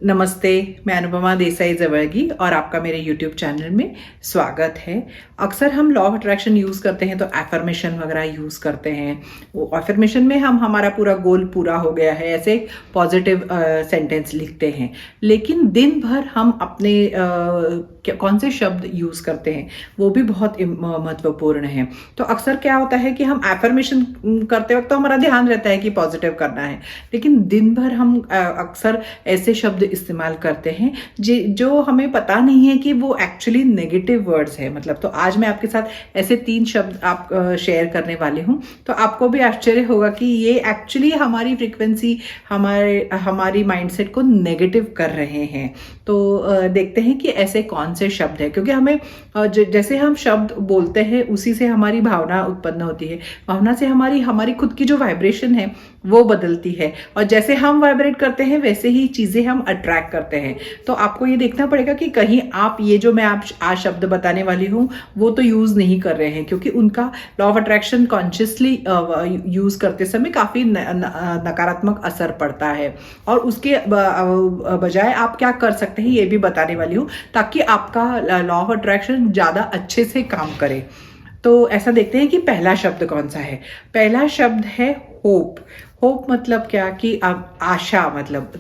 नमस्ते, मैं अनुपमा देसाई जवर्गी और आपका मेरे YouTube चैनल में स्वागत है। अक्सर हम लॉ ऑफ अट्रैक्शन यूज़ करते हैं तो एफर्मेशन वगैरह यूज़ करते हैं। वो एफर्मेशन में हम हमारा पूरा गोल पूरा हो गया है ऐसे पॉजिटिव सेंटेंस लिखते हैं। लेकिन दिन भर हम अपने कौन से शब्द यूज़ करते हैं वो भी बहुत महत्वपूर्ण है। तो अक्सर क्या होता है कि हम एफर्मेशन करते वक्त तो हमारा ध्यान रहता है कि पॉजिटिव करना है, लेकिन दिन भर हम अक्सर ऐसे शब्द इस्तेमाल करते हैं जो हमें पता नहीं है कि वो एक्चुअली नेगेटिव वर्ड्स है। मतलब तो आज मैं आपके साथ ऐसे 3 शब्द आप शेयर करने वाली हूँ, तो आपको भी आश्चर्य होगा कि ये एक्चुअली हमारी फ्रीक्वेंसी हमारी माइंडसेट को नेगेटिव कर रहे हैं। तो देखते हैं कि ऐसे कौन से शब्द है, क्योंकि हमें जैसे हम शब्द बोलते हैं उसी से हमारी भावना उत्पन्न होती है। भावना से हमारी खुद की जो वाइब्रेशन है वो बदलती है, और जैसे हम वाइब्रेट करते हैं वैसे ही चीजें हम अट्रैक्ट करते हैं। तो आपको ये देखना पड़ेगा कि कहीं आप ये जो मैं आज शब्द बताने वाली हूँ वो तो यूज नहीं कर रहे हैं, क्योंकि उनका law of attraction consciously use करते समय काफी नकारात्मक असर पड़ता है। और उसके बजाय आप क्या कर सकते हैं ये भी बताने वाली हूँ, ताकि आपका लॉ ऑफ अट्रैक्शन ज्यादा अच्छे से काम करे। तो ऐसा देखते हैं कि पहला शब्द कौन सा है। पहला शब्द है होप। होप मतलब क्या कि अब आशा, मतलब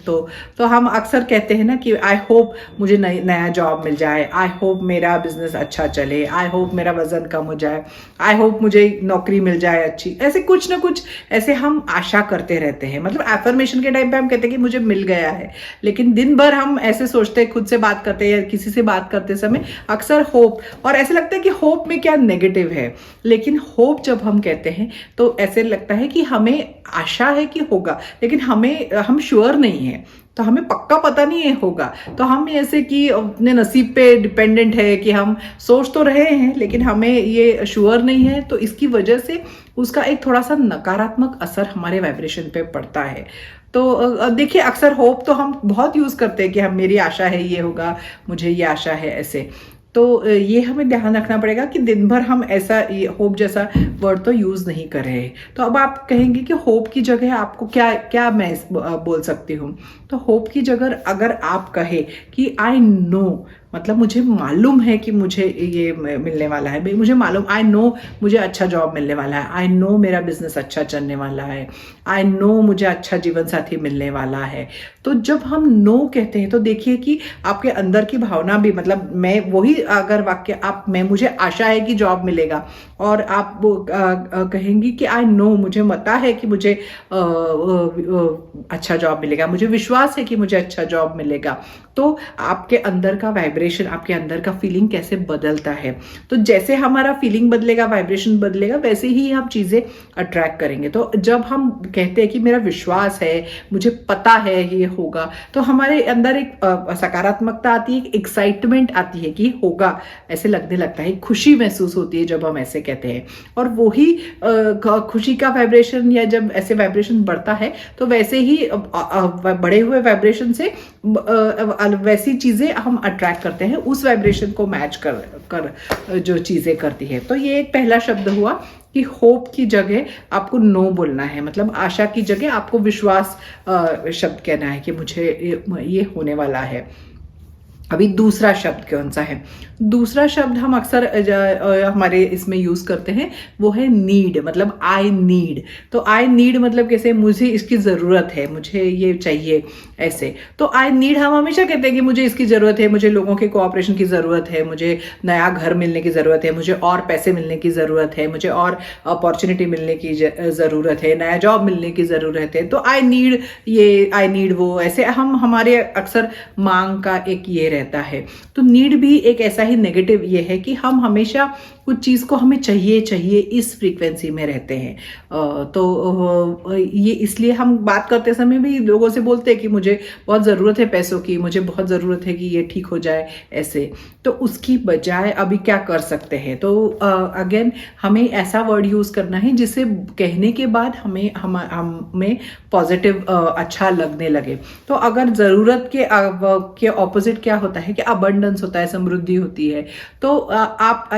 तो हम अक्सर कहते हैं ना कि आई होप मुझे नया जॉब मिल जाए, आई होप मेरा बिजनेस अच्छा चले, आई होप मेरा वजन कम हो जाए, आई होप मुझे नौकरी मिल जाए अच्छी। ऐसे कुछ ना कुछ ऐसे हम आशा करते रहते हैं। मतलब एफर्मेशन के टाइम पे हम कहते हैं कि मुझे मिल गया है, लेकिन दिन भर हम ऐसे सोचते हैं, खुद से बात करते हैं या किसी से बात करते समय अक्सर होप, और ऐसे लगता है कि होप में क्या नेगेटिव है। लेकिन होप जब हम कहते हैं तो ऐसे लगता है कि हमें आशा है कि होगा, लेकिन हम श्योर नहीं है, तो हमें पक्का पता नहीं है होगा। तो हम ऐसे कि अपने नसीब पे डिपेंडेंट है कि हम सोच तो रहे हैं लेकिन हमें ये श्योर नहीं है, तो इसकी वजह से उसका एक थोड़ा सा नकारात्मक असर हमारे वाइब्रेशन पे पड़ता है। तो देखिए, अक्सर होप तो हम बहुत यूज करते हैं कि हम मेरी आशा है ये होगा, मुझे ये आशा है ऐसे। तो ये हमें ध्यान रखना पड़ेगा कि दिन भर हम ऐसा होप जैसा वर्ड तो यूज नहीं कर रहे। तो अब आप कहेंगे कि होप की जगह आपको क्या क्या मैं बोल सकती हूँ। तो होप की जगह अगर आप कहे कि आई नो, मतलब मुझे मालूम है कि मुझे ये मिलने वाला है, मुझे मालूम, आई नो मुझे अच्छा जॉब मिलने वाला है, आई नो मेरा बिजनेस अच्छा चलने वाला है, आई नो मुझे अच्छा जीवन साथी मिलने वाला है। तो जब हम नो कहते हैं तो देखिए कि आपके अंदर की भावना भी, मतलब मैं वही अगर वाक्य आप, मैं मुझे आशा है कि जॉब मिलेगा, और आप वो कहेंगी कि आई नो मुझे पता है कि मुझे अच्छा जॉब मिलेगा, मुझे विश्वास है कि मुझे अच्छा जॉब मिलेगा। तो आपके अंदर का वाइब्रेशन, आपके अंदर का फीलिंग कैसे बदलता है। तो जैसे हमारा फीलिंग बदलेगा, वाइब्रेशन बदलेगा, वैसे ही हम चीजें अट्रैक्ट करेंगे। तो जब हम कहते हैं कि मेरा विश्वास है, मुझे पता है ये होगा, तो हमारे अंदर एक सकारात्मकता आती है, एक एक्साइटमेंट आती है कि होगा, ऐसे लगने लगता है, खुशी महसूस होती है जब हम ऐसे कहते हैं। और वही खुशी का वाइब्रेशन, या जब ऐसे वाइब्रेशन बढ़ता है तो वैसे ही बढ़े हुए वाइब्रेशन से वैसी चीजें हम अट्रैक्ट करते हैं, उस वाइब्रेशन को मैच कर जो चीजें करती है। तो ये एक पहला शब्द हुआ कि होप की जगह आपको नो बोलना है, मतलब आशा की जगह आपको विश्वास शब्द कहना है कि मुझे ये होने वाला है। अभी दूसरा शब्द कौन सा है। दूसरा शब्द हम अक्सर हमारे इसमें यूज करते हैं, वो है नीड। मतलब आई नीड। तो आई नीड मतलब कैसे, मुझे इसकी जरूरत है, मुझे ये चाहिए, ऐसे। तो आई नीड हम हमेशा कहते हैं कि मुझे इसकी जरूरत है, मुझे लोगों के कोऑपरेशन की जरूरत है, मुझे नया घर मिलने की जरूरत है, मुझे और पैसे मिलने की जरूरत है, मुझे और अपॉर्चुनिटी मिलने की जरूरत है, नया जॉब मिलने की जरूरत है। तो आई नीड ये, आई नीड वो, ऐसे हम हमारे अक्सर मांग का एक ये रहता है। तो नीड भी एक ऐसा ही नेगेटिव ये है कि हम हमेशा कुछ चीज को हमें चाहिए चाहिए इस फ्रीक्वेंसी में रहते हैं। तो ये इसलिए हम बात करते समय भी लोगों से बोलते हैं कि मुझे बहुत ज़रूरत है पैसों की, मुझे बहुत ज़रूरत है कि ये ठीक हो जाए, ऐसे। तो उसकी बजाय अभी क्या कर सकते हैं, तो अगेन हमें ऐसा वर्ड यूज़ करना है जिसे कहने के बाद हमें पॉजिटिव अच्छा लगने लगे। तो अगर ज़रूरत के ऑपोजिट क्या होता है कि अबंडेंस होता है, समृद्धि होती है। तो आप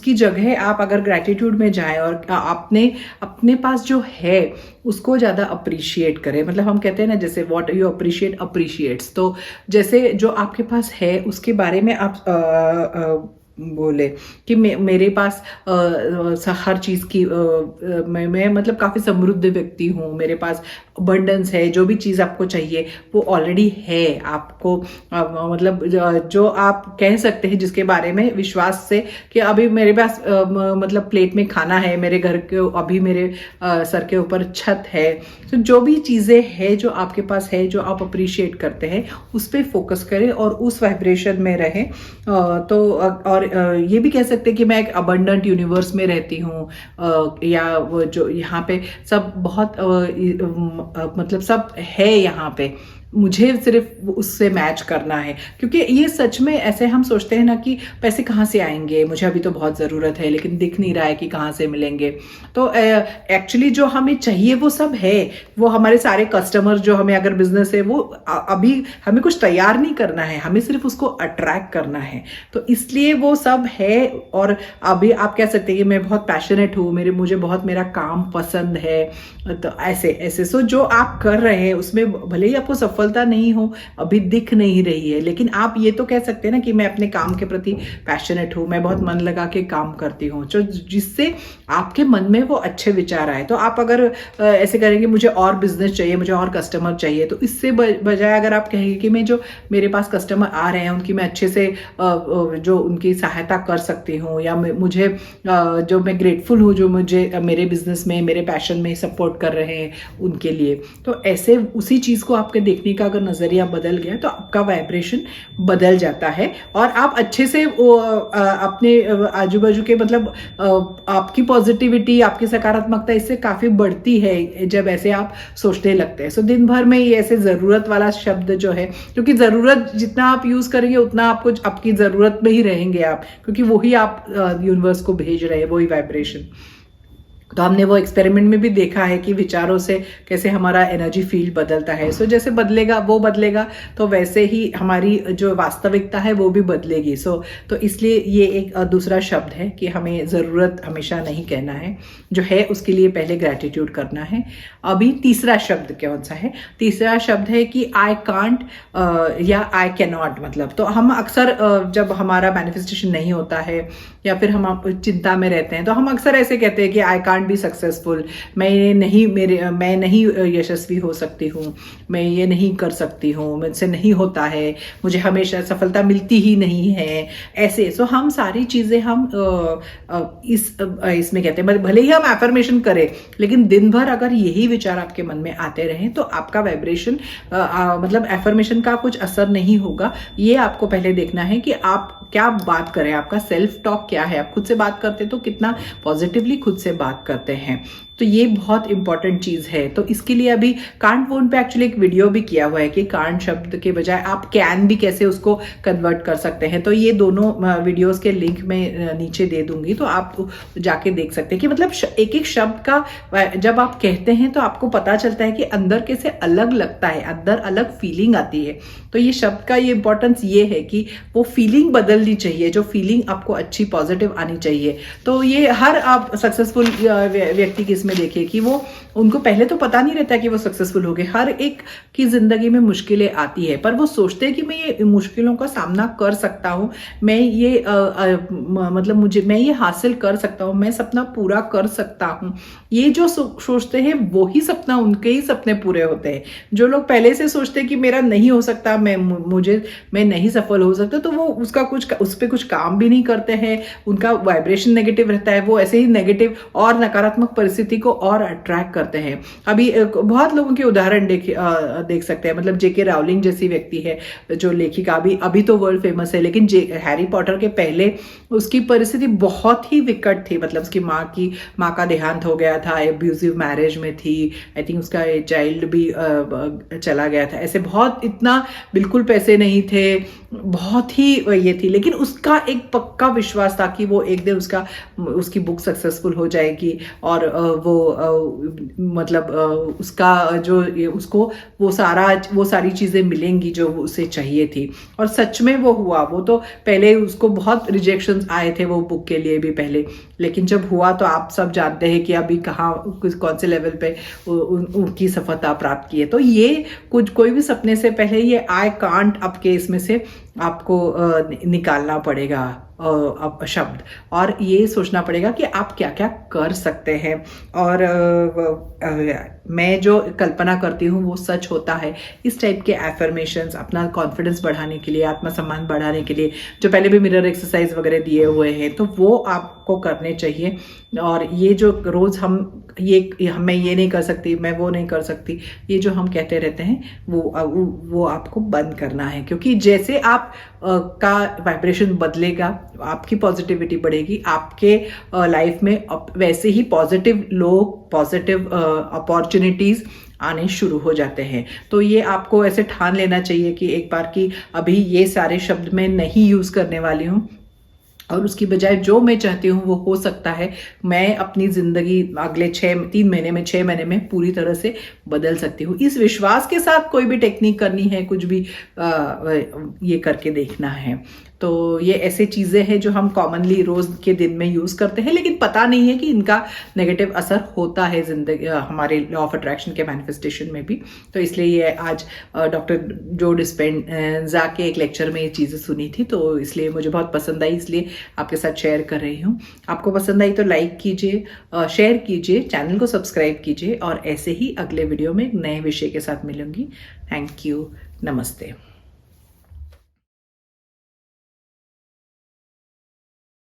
उसकी जगह आप अगर ग्रैटिट्यूड में जाएं और अपने पास जो है उसको ज़्यादा अप्रिशिएट करें। मतलब हम कहते हैं ना, जैसे व्हाट यू अप्रिशिएट अप्रिशिएट्स, तो जैसे जो आपके पास है उसके बारे में आप बोले कि मेरे पास हर चीज़ की मैं मतलब काफ़ी समृद्ध व्यक्ति हूँ, मेरे पास अबंडेंस है, जो भी चीज़ आपको चाहिए वो ऑलरेडी है आपको। मतलब जो आप कह सकते हैं जिसके बारे में विश्वास से कि अभी मेरे पास मतलब प्लेट में खाना है, मेरे घर के अभी मेरे सर के ऊपर छत है। तो जो भी चीज़ें हैं जो आपके पास है, जो आप अप्रिशिएट करते हैं, उस पर फोकस करें और उस वाइब्रेशन में रहें। तो और ये भी कह सकते हैं कि मैं एक अबंडेंट यूनिवर्स में रहती हूँ, या वो जो यहाँ पे सब बहुत मतलब सब है यहाँ पे, मुझे सिर्फ उससे मैच करना है। क्योंकि ये सच में ऐसे हम सोचते हैं ना कि पैसे कहाँ से आएंगे, मुझे अभी तो बहुत ज़रूरत है, लेकिन दिख नहीं रहा है कि कहाँ से मिलेंगे। तो एक्चुअली जो हमें चाहिए वो सब है। वो हमारे सारे कस्टमर जो हमें अगर बिजनेस है, वो अभी हमें कुछ तैयार नहीं करना है, हमें सिर्फ उसको अट्रैक्ट करना है। तो इसलिए वो सब है। और अभी आप कह सकते हैं कि मैं बहुत पैशनेट हूँ, मुझे बहुत मेरा काम पसंद है। तो ऐसे सो जो आप कर रहे हैं उसमें भले ही आपको सफलता नहीं हो, अभी दिख नहीं रही है, लेकिन आप ये तो कह सकते हैं ना कि मैं अपने काम के प्रति पैशनेट हूँ, मैं बहुत मन लगा के काम करती हूँ, जो जिससे आपके मन में वो अच्छे विचार आए। तो आप अगर ऐसे करेंगे मुझे और बिजनेस चाहिए, मुझे और कस्टमर चाहिए, तो इससे बजाय अगर आप कहेंगे कि मैं जो मेरे पास कस्टमर आ रहे हैं उनकी मैं अच्छे से जो उनकी सहायता कर सकती हूँ, या मुझे जो मैं ग्रेटफुल हूँ जो मुझे मेरे बिजनेस में, मेरे पैशन में सपोर्ट कर रहे हैं उनके लिए, तो ऐसे उसी चीज को आपके देखने का अगर नजरिया बदल गया तो आपका वाइब्रेशन बदल जाता है। और आप अच्छे से अपने आजू बाजू के मतलब आपकी पॉजिटिविटी, आपकी सकारात्मकता इससे काफी बढ़ती है जब ऐसे आप सोचने लगते हैं। सो दिन भर में ये ऐसे जरूरत वाला शब्द जो है, क्योंकि जरूरत जितना आप यूज करेंगे उतना आपको आपकी जरूरत में ही रहेंगे आप, क्योंकि वही आप यूनिवर्स को भेज रहे हैं, वही वाइब्रेशन। तो हमने वो एक्सपेरिमेंट में भी देखा है कि विचारों से कैसे हमारा एनर्जी फील्ड बदलता है। सो जैसे बदलेगा तो वैसे ही हमारी जो वास्तविकता है वो भी बदलेगी। तो इसलिए ये एक दूसरा शब्द है कि हमें ज़रूरत हमेशा नहीं कहना है, जो है उसके लिए पहले ग्रैटिट्यूड करना है। अभी तीसरा शब्द कौन सा है? तीसरा शब्द है कि आई कांट या आई कैन नॉट। मतलब तो हम अक्सर जब हमारा मैनिफेस्टेशन नहीं होता है या फिर हम चिंता में रहते हैं तो हम अक्सर ऐसे कहते हैं कि आई कांट बी सक्सेसफुल, मैं नहीं यशस्वी हो सकती हूँ, मैं ये नहीं कर सकती हूँ, मुझसे नहीं होता है, मुझे हमेशा सफलता मिलती ही नहीं है, ऐसे। सो हम सारी चीज़ें हम इसमें कहते हैं, भले ही हम एफर्मेशन करें, लेकिन दिन भर अगर यही विचार आपके मन में आते रहें तो आपका वाइब्रेशन मतलब एफर्मेशन का कुछ असर नहीं होगा। ये आपको पहले देखना है कि आप क्या बात करें, आपका सेल्फ टॉक क्या है, आप खुद से बात करते तो कितना पॉजिटिवली खुद से बात करते हैं। तो ये बहुत इंपॉर्टेंट चीज है। तो इसके लिए अभी कांट वोन पे एक्चुअली एक वीडियो भी किया हुआ है कि कांट शब्द के बजाय आप कैन भी कैसे उसको कन्वर्ट कर सकते हैं। तो ये दोनों वीडियोस के लिंक मैं नीचे दे दूंगी, तो आप जाके देख सकते हैं कि मतलब एक एक शब्द का जब आप कहते हैं तो आपको पता चलता है कि अंदर कैसे अलग लगता है, अंदर अलग फीलिंग आती है। तो ये शब्द का ये इंपॉर्टेंस ये है कि वो फीलिंग बदलनी चाहिए, जो फीलिंग आपको अच्छी पॉजिटिव आनी चाहिए। तो ये हर आप सक्सेसफुल व्यक्ति की में देखिए कि वो उनको पहले तो पता नहीं रहता कि वो सक्सेसफुल हो गए। हर एक की जिंदगी में मुश्किलें आती है, पर वो सोचते हैं कि मैं ये मुश्किलों का सामना कर सकता हूँ, मैं ये मतलब मैं ये हासिल कर सकता हूँ, मैं सपना पूरा कर सकता हूँ। ये जो सोचते हैं वो ही सपना, उनके ही सपने पूरे होते हैं। जो लोग पहले से सोचते हैं कि मेरा नहीं हो सकता, मैं नहीं सफल हो सकता, तो वो उस पर कुछ काम भी नहीं करते हैं, उनका वाइब्रेशन नेगेटिव रहता है, वो ऐसे ही नेगेटिव और नकारात्मक परिस्थिति को और अट्रैक्ट करते हैं। अभी बहुत लोगों के उदाहरण देख सकते हैं। मतलब जेके रावलिंग जैसी व्यक्ति है जो लेखिका, अभी तो वर्ल्ड फेमस है, लेकिन हैरी पॉटर के पहले उसकी परिस्थिति बहुत ही विकट थी। मतलब उसकी माँ का देहांत हो गया था, एब्यूजिव मैरिज में थी, आई थिंक उसका चाइल्ड भी चला गया था। ऐसे बहुत इतना बिल्कुल पैसे नहीं थे, बहुत ही ये थी, लेकिन उसका एक पक्का विश्वास था कि वो एक दिन उसकी बुक सक्सेसफुल हो जाएगी और मतलब उसका जो उसको वो सारी चीज़ें मिलेंगी जो उसे चाहिए थी। और सच में वो हुआ। वो तो पहले उसको बहुत रिजेक्शंस आए थे वो बुक के लिए भी पहले, लेकिन जब हुआ तो आप सब जानते हैं कि अभी कौन से लेवल पे उनकी सफलता प्राप्त की है। तो ये कोई भी सपने से पहले ये आई कांट आपके इसमें से आपको निकालना पड़ेगा अब शब्द, और ये सोचना पड़ेगा कि आप क्या क्या कर सकते हैं। और मैं जो कल्पना करती हूँ वो सच होता है। इस टाइप के एफर्मेशंस अपना कॉन्फिडेंस बढ़ाने के लिए, आत्मसम्मान बढ़ाने के लिए, जो पहले भी मिरर एक्सरसाइज वगैरह दिए हुए हैं, तो वो आपको करने चाहिए। और ये जो रोज़ मैं ये नहीं कर सकती, मैं वो नहीं कर सकती, ये जो हम कहते रहते हैं वो आपको बंद करना है। क्योंकि जैसे आप का वाइब्रेशन बदलेगा, आपकी पॉजिटिविटी बढ़ेगी, आपके लाइफ में वैसे ही पॉजिटिव लोग, पॉजिटिव अपॉर्चुनिटीज आने शुरू हो जाते हैं। तो ये आपको ऐसे ठान लेना चाहिए कि एक बार की अभी ये सारे शब्द मैं नहीं यूज करने वाली हूँ, और उसकी बजाय जो मैं चाहती हूँ वो हो सकता है। मैं अपनी जिंदगी अगले 6 महीने में पूरी तरह से बदल सकती हूँ। इस विश्वास के साथ कोई भी टेक्निक करनी है, कुछ भी ये करके देखना है। तो ये ऐसे चीज़ें हैं जो हम कॉमनली रोज़ के दिन में यूज़ करते हैं, लेकिन पता नहीं है कि इनका नेगेटिव असर होता है जिंदगी हमारे लॉ ऑफ अट्रैक्शन के मैनिफेस्टेशन में भी। तो इसलिए ये आज डॉक्टर जो डिस्पेंजा के एक लेक्चर में ये चीज़ें सुनी थी, तो इसलिए मुझे बहुत पसंद आई, इसलिए आपके साथ शेयर कर रही हूँ। आपको पसंद आई तो लाइक कीजिए, शेयर कीजिए, चैनल को सब्सक्राइब कीजिए, और ऐसे ही अगले वीडियो में एक नए विषय के साथ मिलूंगी। थैंक यू, नमस्ते।